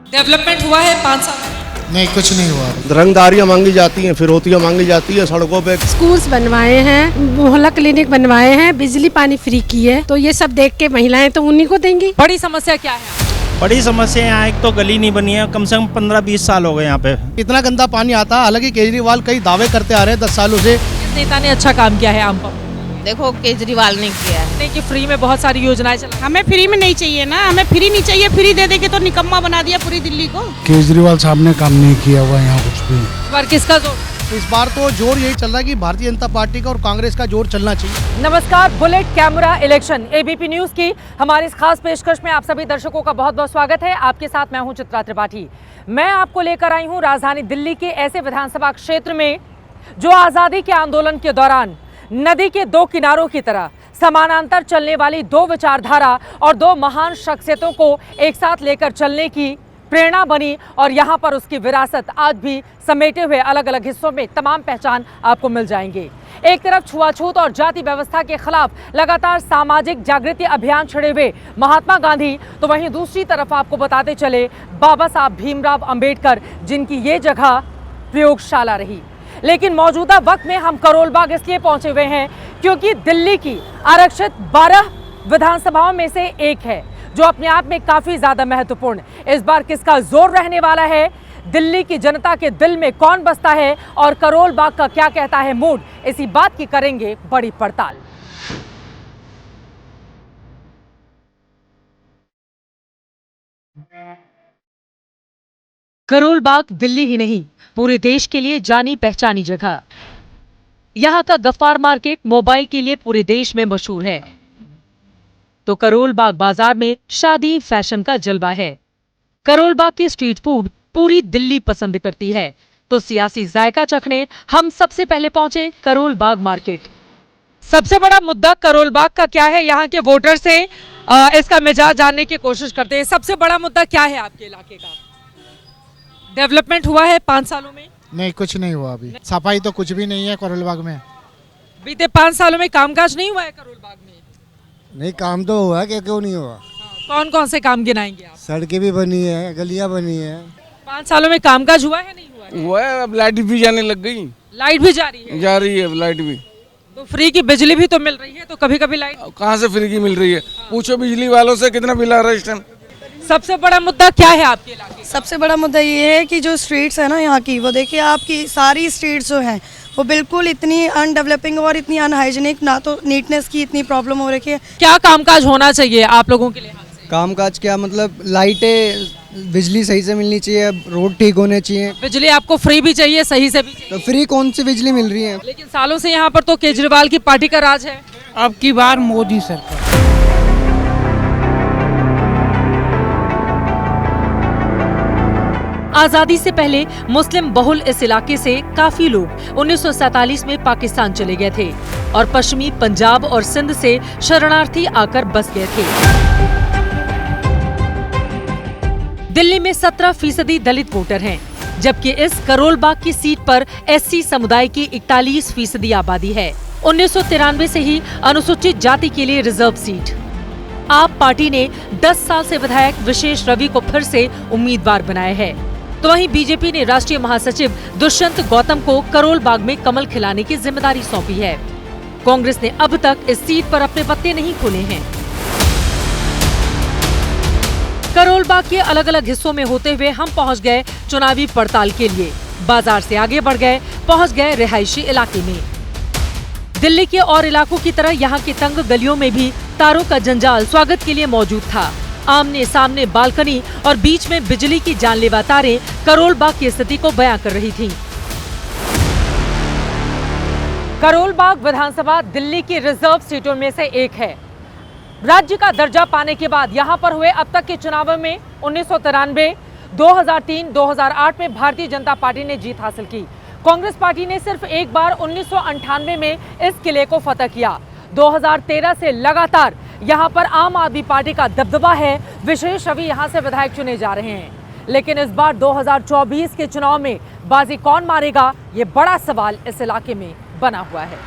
Development हुआ है 5 साल में? नहीं, कुछ नहीं हुआ। रंगदारियाँ मांगी जाती हैं, फिरौतियाँ मांगी जाती है सड़कों पे। स्कूल्स बनवाए हैं, मोहल्ला क्लिनिक बनवाए हैं, बिजली पानी फ्री की है, तो ये सब देख के महिलाएं तो उन्हीं को देंगी। बड़ी समस्या क्या है? बड़ी समस्या यहाँ एक तो गली नहीं बनी है, कम से कम 15-20 साल हो गए यहाँ पे। इतना गंदा पानी आता है, हालांकि केजरीवाल कई दावे करते आ रहे हैं 10 सालों से। किस नेता ने अच्छा काम किया है आम पर? देखो केजरीवाल ने किया है। कि फ्री में बहुत सारी योजनाएं चला। हमें फ्री में नहीं चाहिए ना, हमें फ्री नहीं चाहिए। फ्री दे के तो निकम्मा बना दिया पूरी दिल्ली को। केजरीवाल साहब ने काम नहीं किया हुआ यहाँ कुछ भी। इस बार किसका जोर? इस बार तो जोर यही चल रहा है कि भारतीय जनता पार्टी का और कांग्रेस का जोर चलना चाहिए। नमस्कार, bullet camera election ABP news की हमारी इस खास पेशकश में आप सभी दर्शकों का बहुत बहुत स्वागत है। आपके साथ मैं हूं चित्रा त्रिपाठी। मैं आपको लेकर आई हूं राजधानी दिल्ली के ऐसे विधानसभा क्षेत्र में जो आज़ादी के आंदोलन के दौरान नदी के दो किनारों की तरह समानांतर चलने वाली दो विचारधारा और दो महान शख्सियतों को एक साथ लेकर चलने की प्रेरणा बनी, और यहाँ पर उसकी विरासत आज भी समेटे हुए अलग अलग हिस्सों में तमाम पहचान आपको मिल जाएंगे। एक तरफ छुआछूत और जाति व्यवस्था के खिलाफ लगातार सामाजिक जागृति अभियान छेड़े हुए महात्मा गांधी, तो वहीं दूसरी तरफ आपको बताते चले बाबा साहब भीमराव अंबेडकर, जिनकी ये जगह प्रयोगशाला रही। लेकिन मौजूदा वक्त में हम करोल बाग इसलिए पहुंचे हुए हैं क्योंकि दिल्ली की आरक्षित 12 विधानसभाओं में से एक है जो अपने आप में काफी ज्यादा महत्वपूर्ण। इस बार किसका जोर रहने वाला है, दिल्ली की जनता के दिल में कौन बसता है और करोल बाग का क्या कहता है मूड, इसी बात की करेंगे बड़ी पड़ताल। करोल बाग दिल्ली ही नहीं, पूरे देश के लिए जानी पहचानी जगह। यहाँ का गफ्फार मार्केट मोबाइल के लिए पूरे देश में मशहूर है, तो करोल बाग बाजार में शादी फैशन का जलवा है। करोल बाग की स्ट्रीट फूड पूरी दिल्ली पसंद करती है, तो सियासी जायका चखने हम सबसे पहले पहुंचे करोल बाग मार्केट। सबसे बड़ा मुद्दा करोल बाग का क्या है, यहाँ के वोटर से इसका मिजाज जानने की कोशिश करते हैं। सबसे बड़ा मुद्दा क्या है आपके इलाके का? डेवलपमेंट हुआ है 5 सालों में? नहीं, कुछ नहीं हुआ अभी। सफाई तो कुछ भी नहीं है करोल बाग में। बीते 5 सालों में कामकाज नहीं हुआ है करोल बाग में? नहीं, काम तो हुआ, क्या क्यों नहीं हुआ। कौन कौन से काम गिनाएंगे आप? सड़कें भी बनी है, गलियां बनी है। 5 सालों में कामकाज हुआ है नहीं हुआ है? हुआ है, अब लाइट भी जाने लग गई। लाइट भी जा रही है? जा रही है लाइट भी। तो फ्री की बिजली भी तो मिल रही है, तो कभी कभी लाइट कहाँ से फ्री की मिल रही है? पूछो बिजली वालों से कितना बिल आ रहा है इस टाइम। सबसे बड़ा मुद्दा क्या है आपके इलाके? सबसे बड़ा मुद्दा ये है कि जो स्ट्रीट्स है ना यहाँ की, वो देखिए आपकी सारी स्ट्रीट्स जो हैं वो बिल्कुल इतनी अनडेवलपिंग और इतनी अनहाइजीनिक, ना तो नीटनेस की इतनी प्रॉब्लम हो रखी है। क्या कामकाज होना चाहिए आप लोगों के लिहाज से? कामकाज क्या मतलब, लाइटें बिजली सही से मिलनी चाहिए, रोड ठीक होने चाहिए। बिजली आपको फ्री भी चाहिए, सही से भी चाहिए? तो फ्री कौन सी बिजली मिल रही है? लेकिन सालों से यहाँ पर तो केजरीवाल की पार्टी का राज है। अब की बार मोदी सरकार। आजादी से पहले मुस्लिम बहुल इस इलाके से काफी लोग 1947 में पाकिस्तान चले गए थे और पश्चिमी पंजाब और सिंध से शरणार्थी आकर बस गए थे। दिल्ली में 17% दलित वोटर हैं, जबकि इस करोल बाग की सीट पर एससी समुदाय की 41% आबादी है। 1993 से ही अनुसूचित जाति के लिए रिजर्व सीट। आप पार्टी ने 10 साल से विधायक विशेष रवि को फिर से उम्मीदवार बनाया है, तो वहीं बीजेपी ने राष्ट्रीय महासचिव दुष्यंत गौतम को करोल बाग में कमल खिलाने की जिम्मेदारी सौंपी है। कांग्रेस ने अब तक इस सीट पर अपने पत्ते नहीं खोले हैं। करोल बाग के अलग अलग हिस्सों में होते हुए हम पहुंच गए चुनावी पड़ताल के लिए। बाजार से आगे बढ़ गए, पहुंच गए रिहायशी इलाके में। दिल्ली के और इलाकों की तरह यहाँ की तंग गलियों में भी तारों का जंजाल स्वागत के लिए मौजूद था। आमने सामने बालकनी और बीच में बिजली की जानलेवा तारें करोल बाग की स्थिति को बयां कर रही थीं। करोल बाग विधानसभा दिल्ली की रिजर्व सीटों में से एक है। राज्य का दर्जा पाने के बाद यहाँ पर हुए अब तक के चुनावों में 1993, 2003, 2008 में भारतीय जनता पार्टी ने जीत हासिल की। कांग्रेस पार्टी ने सिर्फ एक बार 1998 में इस किले को फतह किया। 2013 से लगातार यहाँ पर आम आदमी पार्टी का दबदबा है। विशेष रवि यहाँ से विधायक चुने जा रहे हैं, लेकिन इस बार 2024 के चुनाव में बाजी कौन मारेगा, ये बड़ा सवाल इस इलाके में बना हुआ है।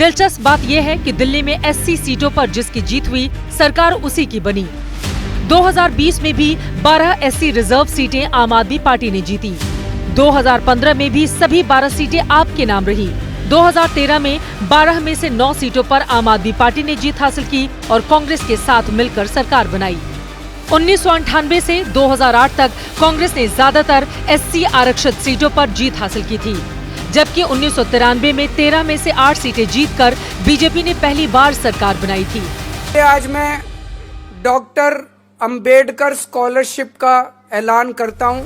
दिलचस्प बात यह है कि दिल्ली में एससी सीटों पर जिसकी जीत हुई, सरकार उसी की बनी। 2020 में भी 12 एससी रिजर्व सीटें आम आदमी पार्टी ने जीती। 2015 में भी सभी 12 सीटें आपके नाम रही। 2013 में 12 में से 9 सीटों पर आम आदमी पार्टी ने जीत हासिल की और कांग्रेस के साथ मिलकर सरकार बनाई। 1998 से 2008 तक कांग्रेस ने ज्यादातर एससी आरक्षित सीटों पर जीत हासिल की थी, जबकि 1993 में 13 में से 8 सीटें जीतकर बीजेपी ने पहली बार सरकार बनाई थी। आज मैं डॉक्टर अंबेडकर स्कॉलरशिप का ऐलान करता हूं।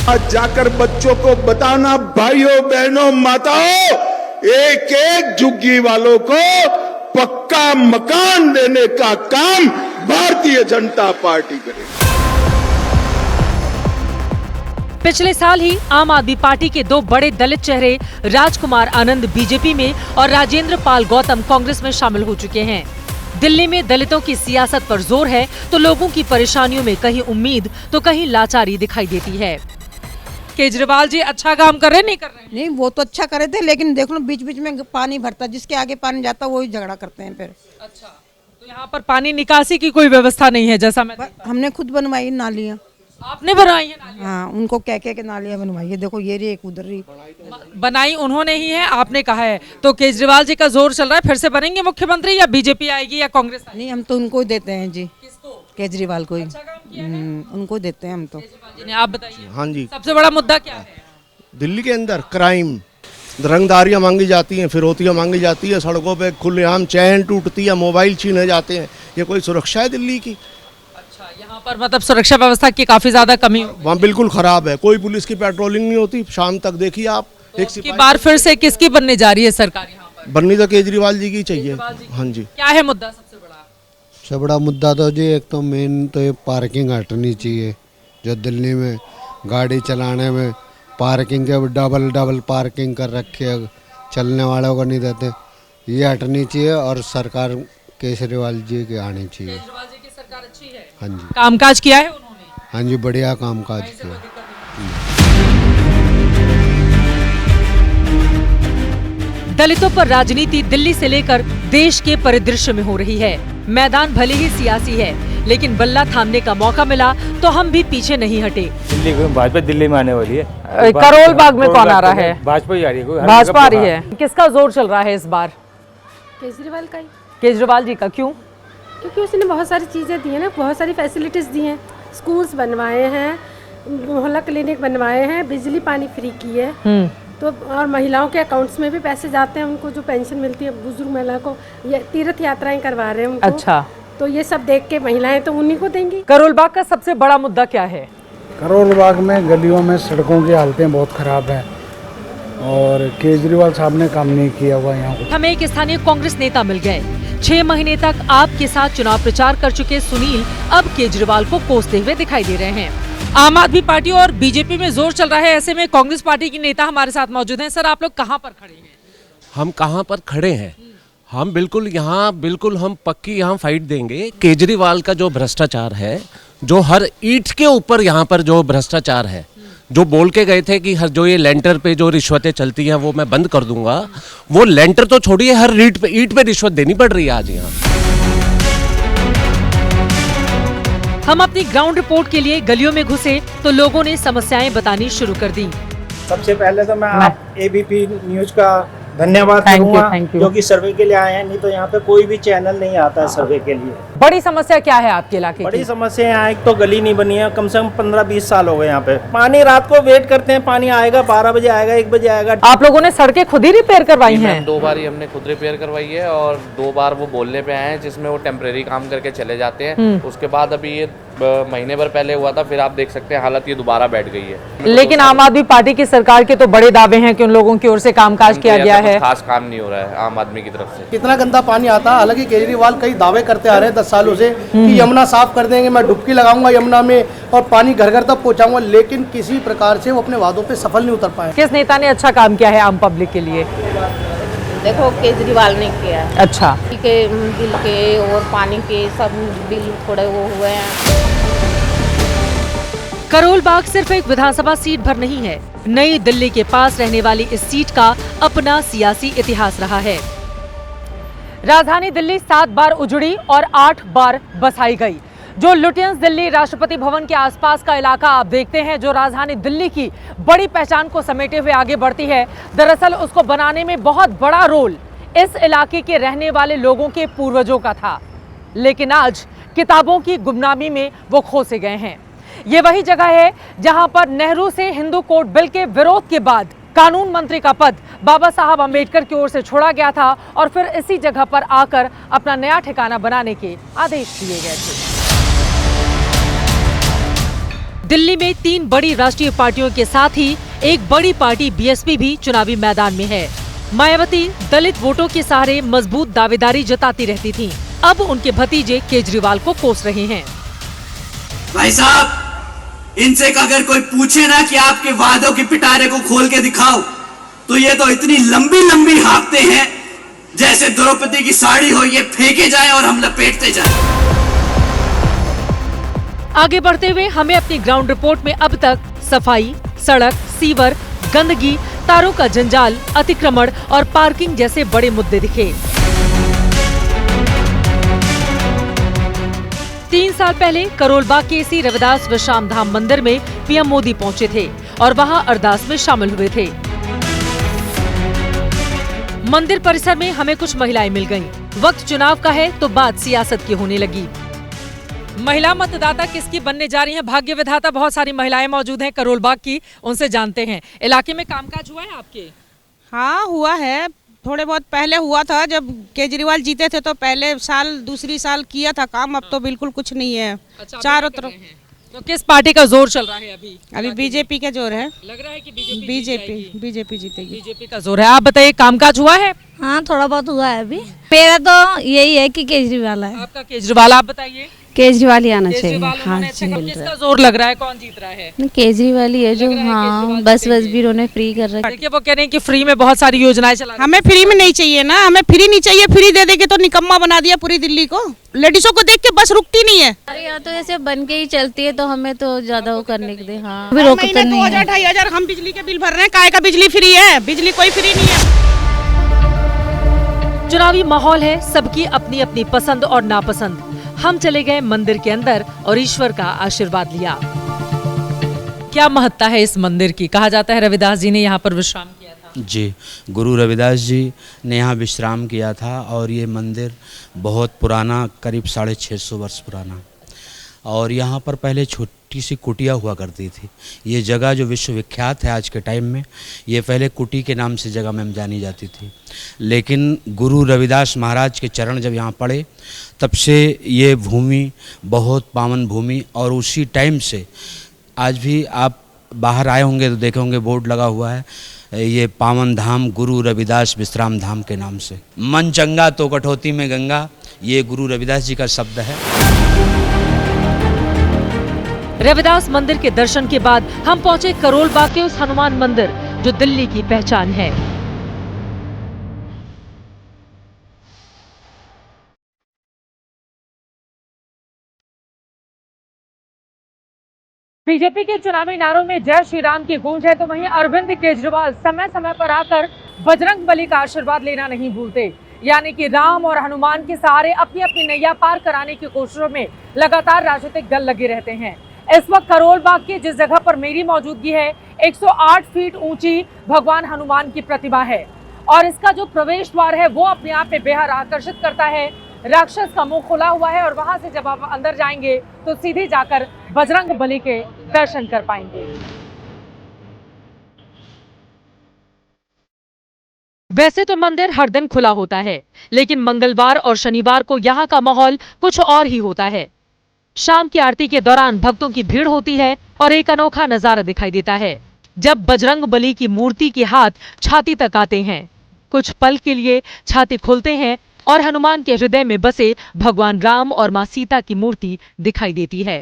आज जाकर बच्चों को बताना, भाइयों बहनों माताओं, एक एक झुग्गी वालों को पक्का मकान देने का काम भारतीय जनता पार्टी करेगी। पिछले साल ही आम आदमी पार्टी के 2 बड़े दलित चेहरे राजकुमार आनंद बीजेपी में और राजेंद्र पाल गौतम कांग्रेस में शामिल हो चुके हैं। दिल्ली में दलितों की सियासत पर जोर है तो लोगों की परेशानियों में कहीं उम्मीद तो कहीं लाचारी दिखाई देती है। केजरीवाल जी अच्छा काम कर रहे नहीं कर रहे? नहीं, वो तो अच्छा करे थे, लेकिन देख लो बीच बीच में पानी भरता, जिसके आगे पानी जाता वही झगड़ा करते हैं फिर। अच्छा, तो यहाँ पर पानी निकासी की कोई व्यवस्था नहीं है? जैसा मैं हमने खुद बनवाई नालियाँ। आपने बनाई है नालियाँ? हाँ, उनको कह के नालियाँ बनवाई है। देखो ये रही एक उधर रही। बनाई उन्होंने ही है, आपने कहा है। तो केजरीवाल जी का जोर चल रहा है, फिर से बनेंगे मुख्यमंत्री या बीजेपी आएगी या कांग्रेस आएगी? नहीं, हम तो उनको ही देते हैं जी। किसको? केजरीवाल को ही। उनको देते हैं हम तो। आप बताइए। हाँ जी, सबसे बड़ा मुद्दा क्या है दिल्ली के अंदर? क्राइम, रंगदारियां मांगी जाती हैं, फिरौतियां मांगी जाती है, सड़कों पे खुलेआम चैन टूटती है, मोबाइल छीने जाते हैं। ये कोई सुरक्षा है दिल्ली की? अच्छा, यहाँ पर मतलब सुरक्षा व्यवस्था की काफी ज्यादा कमी वहाँ बिल्कुल खराब है। कोई पुलिस की पेट्रोलिंग नहीं होती शाम तक। देखिए आप, एक की बार फिर से किसकी बनने जा रही है सरकार यहाँ पर? बननी तो केजरीवाल जी की चाहिए। हाँ जी। क्या है मुद्दा सबसे बड़ा? सबसे बड़ा मुद्दा तो जी एक तो मेन तो ये पार्किंग हटनी चाहिए। जो दिल्ली में गाड़ी चलाने में पार्किंग के डबल पार्किंग कर रखी है, चलने वालों को नहीं देते, ये हटनी चाहिए और सरकार केजरीवाल जी की आनी चाहिए। केजरीवाल जी की सरकार अच्छी है। हाँ जी, कामकाज किया है उन्होंने? हाँ जी, बढ़िया कामकाज किया। दलितों पर राजनीति दिल्ली से लेकर देश के परिदृश्य में हो रही है। मैदान भले ही सियासी है, लेकिन बल्ला थामने का मौका मिला तो हम भी पीछे नहीं हटे। दिल्ली भाजपा दिल्ली में आने वाली है। करोल बाग में कौन आ रहा है? भाजपा ही आ रही है। भाजपा आ रही है। किसका जोर चल रहा है इस बार? केजरीवाल का ही। केजरीवाल जी का। क्यों? क्योंकि उसने बहुत सारी चीज़ें दी हैं ना, बहुत सारी फैसिलिटीज दी हैं। स्कूल्स बनवाए हैं, मोहल्ला क्लिनिक बनवाए हैं, बिजली पानी फ्री की है। तो और महिलाओं के अकाउंट्स में भी पैसे जाते हैं, उनको जो पेंशन मिलती है बुजुर्ग महिला को, ये तीर्थ यात्राएं करवा रहे हैं उनको। अच्छा, तो ये सब देख के महिलाएं तो उन्हीं को देंगी। करोल बाग का सबसे बड़ा मुद्दा क्या है? करोल बाग में गलियों में सड़कों की हालतें बहुत खराब हैं और केजरीवाल साहब ने काम नहीं किया हुआ यहाँ कुछ। हमें एक स्थानीय कांग्रेस नेता मिल गए। 6 महीने तक आपके साथ चुनाव प्रचार कर चुके सुनील अब केजरीवाल को कोसते हुए दिखाई दे रहे हैं। आम आदमी पार्टी और बीजेपी में जोर चल रहा है, ऐसे में कांग्रेस पार्टी की नेता हमारे साथ मौजूद हैं। सर, आप लोग कहाँ पर खड़े हैं? हम कहाँ पर खड़े हैं? हम बिल्कुल हम पक्की यहाँ फाइट देंगे। केजरीवाल का जो भ्रष्टाचार है, जो हर ईंट के ऊपर यहाँ पर जो भ्रष्टाचार है, जो बोल के गए थे कि हर जो ये लेंटर पे जो रिश्वतें चलती हैं वो मैं बंद कर दूंगा, वो लेंटर तो छोड़िए, हर ईंट पे रिश्वत देनी पड़ रही है आज यहाँ। हम अपनी ग्राउंड रिपोर्ट के लिए गलियों में घुसे तो लोगों ने समस्याएं बतानी शुरू कर दी। सबसे पहले तो मैं आप एबीपी न्यूज का धन्यवाद करूंगा, जो कि सर्वे के लिए आए हैं। नहीं तो यहाँ पे कोई भी चैनल नहीं आता है सर्वे के लिए। बड़ी समस्या क्या है आपके इलाके की? बड़ी समस्या यहाँ एक तो गली नहीं बनी है, कम से कम 15-20 साल हो गए यहाँ पे। पानी रात को वेट करते हैं, पानी आएगा 12 बजे आएगा, 1 बजे आएगा। आप लोगों ने सड़कें खुद ही रिपेयर करवाई हैं? 2 बार ही हमने खुद रिपेयर करवाई है और 2 बार वो बोलने पे आए हैं, जिसमें वो टेम्परेरी काम करके चले जाते हैं। उसके बाद अभी ये महीने भर पहले हुआ था, फिर आप देख सकते हैं हालत ये दोबारा बैठ गई है। लेकिन आम आदमी पार्टी की सरकार के तो बड़े दावे हैं कि उन लोगों की ओर से कामकाज किया गया है। खास काम नहीं हो रहा है आम आदमी की तरफ से। कितना गंदा पानी आता है। हालांकि केजरीवाल कई दावे करते आ रहे हैं 10 सालों से कि यमुना साफ कर देंगे, मैं डुबकी लगाऊंगा यमुना में और पानी घर घर तक पहुंचाऊंगा, लेकिन किसी प्रकार से वो अपने वादों पे सफल नहीं उतर पाए। किस नेता ने अच्छा काम किया है आम पब्लिक के लिए? देखो केजरीवाल ने किया है। अच्छा, बिल के और पानी के सब बिल थोड़े वो हुए हैं। करोल बाग सिर्फ एक विधानसभा सीट भर नहीं है, नई दिल्ली के पास रहने वाली इस सीट का अपना सियासी इतिहास रहा है। राजधानी दिल्ली 7 बार उजड़ी और 8 बार बसाई गई। जो लुटियंस दिल्ली राष्ट्रपति भवन के आसपास का इलाका आप देखते हैं, जो राजधानी दिल्ली की बड़ी पहचान को समेटे हुए आगे बढ़ती है, दरअसल उसको बनाने में बहुत बड़ा रोल इस इलाके के रहने वाले लोगों के पूर्वजों का था। लेकिन आज किताबों की गुमनामी में वो खोसे गए हैं। ये वही जगह है जहां पर नेहरू से हिंदू कोड बिल के विरोध के बाद कानून मंत्री का पद बाबा साहब अंबेडकर की ओर से छोड़ा गया था और फिर इसी जगह पर आकर अपना नया ठिकाना बनाने के आदेश दिए गए थे। दिल्ली में 3 बड़ी राष्ट्रीय पार्टियों के साथ ही एक बड़ी पार्टी बीएसपी भी चुनावी मैदान में है। मायावती दलित वोटों के सहारे मजबूत दावेदारी जताती रहती थीं। अब उनके भतीजे केजरीवाल को कोस रहे हैं। भाई साहब, इनसे अगर कोई पूछे ना कि आपके वादों के पिटारे को खोल के दिखाओ, तो ये तो इतनी लंबी लंबी हाँकते हैं जैसे द्रौपदी की साड़ी हो, ये फेंके जाए और हम लपेटते जाए। आगे बढ़ते हुए हमें अपनी ग्राउंड रिपोर्ट में अब तक सफाई, सड़क, सीवर, गंदगी, तारों का जंजाल, अतिक्रमण और पार्किंग जैसे बड़े मुद्दे दिखे। 3 साल पहले करोल बाग के श्री रविदास विश्राम धाम मंदिर में पीएम मोदी पहुंचे थे और वहां अरदास में शामिल हुए थे। मंदिर परिसर में हमें कुछ महिलाएं मिल गईं। वक्त चुनाव का है तो बात सियासत की होने लगी। महिला मतदाता किसकी बनने जा रही हैं? भाग्य विधाता बहुत सारी महिलाएं मौजूद हैं करोल बाग की, उनसे जानते हैं। इलाके में कामकाज हुआ है आपके? हाँ, हुआ है। थोड़े बहुत पहले हुआ था, जब केजरीवाल जीते थे तो पहले साल दूसरी साल किया था काम। अब तो बिल्कुल कुछ नहीं है। अच्छा, चारों तरफ। तो किस पार्टी का जोर चल रहा है अभी? अभी बीजेपी का जोर है। लग रहा है कि बीजेपी जीतेगी। बीजेपी का जोर है। आप बताइए, कामकाज हुआ है? हाँ, थोड़ा बहुत हुआ है अभी। मेरा तो यही है कि केजरीवाल है। आपका केजरीवाल। आप बताइए। केजरीवाल ही आना चाहिए। हाँ जी। किसका जोर लग रहा है, कौन जीत रहा है? केजरीवाल ही है जो। हाँ, बस भी उन्होंने फ्री कर रखा है। देखिए, वो कह रहे हैं कि फ्री में बहुत सारी योजनाएं चला। हमें फ्री में नहीं चाहिए ना, हमें फ्री नहीं चाहिए। फ्री दे देके तो निकम्मा बना दिया पूरी दिल्ली को। लेडीजों को देख के बस रुकती नहीं है। अरे यहाँ तो ऐसे बन के ही चलती है, तो हमें तो ज्यादा वो करने के लिए। हाँ, 2000-2500 हम बिजली के बिल भर रहे हैं। काय का बिजली फ्री है? बिजली कोई फ्री नहीं है। चुनावी माहौल है, सबकी अपनी अपनी पसंद और नापसंद। हम चले गए मंदिर के अंदर और ईश्वर का आशीर्वाद लिया। क्या महत्ता है इस मंदिर की? कहा जाता है रविदास जी ने यहाँ पर विश्राम किया था। जी, गुरु रविदास जी ने यहाँ विश्राम किया था और ये मंदिर बहुत पुराना, करीब 650 वर्ष पुराना। और यहाँ पर पहले छोटी सी कुटिया हुआ करती थी। ये जगह जो विश्वविख्यात है आज के टाइम में, ये पहले कुटी के नाम से जगह में जानी जाती थी। लेकिन गुरु रविदास महाराज के चरण जब यहाँ पड़े, तब से ये भूमि बहुत पावन भूमि। और उसी टाइम से आज भी आप बाहर आए होंगे तो देखे होंगे बोर्ड लगा हुआ है, ये पावन धाम गुरु रविदास विश्राम धाम के नाम से। मन चंगा तो कठौती में गंगा, ये गुरु रविदास जी का शब्द है। रविदास मंदिर के दर्शन के बाद हम पहुंचे करोल बाग के उस हनुमान मंदिर जो दिल्ली की पहचान है। बीजेपी के चुनावी नारों में जय श्री राम की गूंज है, तो वहीं अरविंद केजरीवाल समय समय पर आकर बजरंग बली का आशीर्वाद लेना नहीं भूलते। यानी कि राम और हनुमान के सहारे अपनी अपनी नैया पार कराने की कोशिशों में लगातार राजनीतिक दल लगे रहते हैं। इस वक्त करोल बाग की जिस जगह पर मेरी मौजूदगी है, 108 फीट ऊंची भगवान हनुमान की प्रतिमा है और इसका जो प्रवेश द्वार है वो अपने आप में बेहद आकर्षित करता है। राक्षस का मुंह खुला हुआ है और वहां से जब आप अंदर जाएंगे तो सीधे जाकर बजरंग बली के दर्शन कर पाएंगे। वैसे तो मंदिर हर दिन खुला होता है, लेकिन मंगलवार और शनिवार को यहाँ का माहौल कुछ और ही होता है। शाम की आरती के दौरान भक्तों की भीड़ होती है और एक अनोखा नजारा दिखाई देता है जब बजरंग बली की मूर्ति के हाथ छाती तक आते हैं। कुछ पल के लिए छाती खुलते हैं और हनुमान के हृदय में बसे भगवान राम और मां सीता की मूर्ति दिखाई देती है।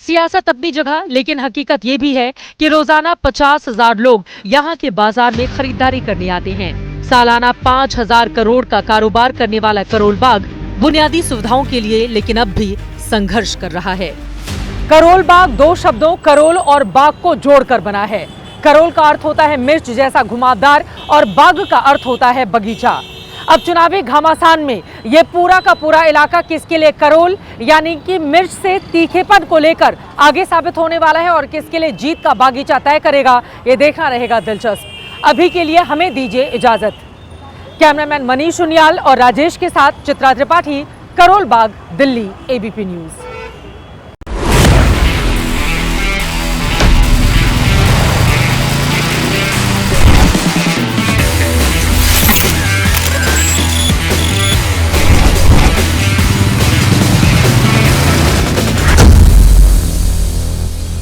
सियासत अपनी जगह, लेकिन हकीकत ये भी है कि रोजाना 50,000 लोग यहाँ के बाजार में खरीदारी करने आते हैं। सालाना 5,000 करोड़ का कारोबार करने वाला करोल बाग बुनियादी सुविधाओं के लिए लेकिन अब भी संघर्ष कर रहा है। करोल बाग दो शब्दों करोल और बाग को जोड़कर बना है। करोल का अर्थ होता है मिर्च जैसा घुमावदार और बाग का अर्थ होता है बगीचा। अब चुनावी घमासान में ये पूरा का पूरा इलाका किसके लिए करोल यानी कि मिर्च से तीखेपन को लेकर आगे साबित होने वाला है और किसके लिए जीत का बागीचा तय करेगा, ये देखना रहेगा दिलचस्प। अभी के लिए हमें दीजिए इजाजत। कैमरामैन मनीष उनियाल और राजेश के साथ चित्रा त्रिपाठी, करोल बाग, दिल्ली, एबीपी न्यूज।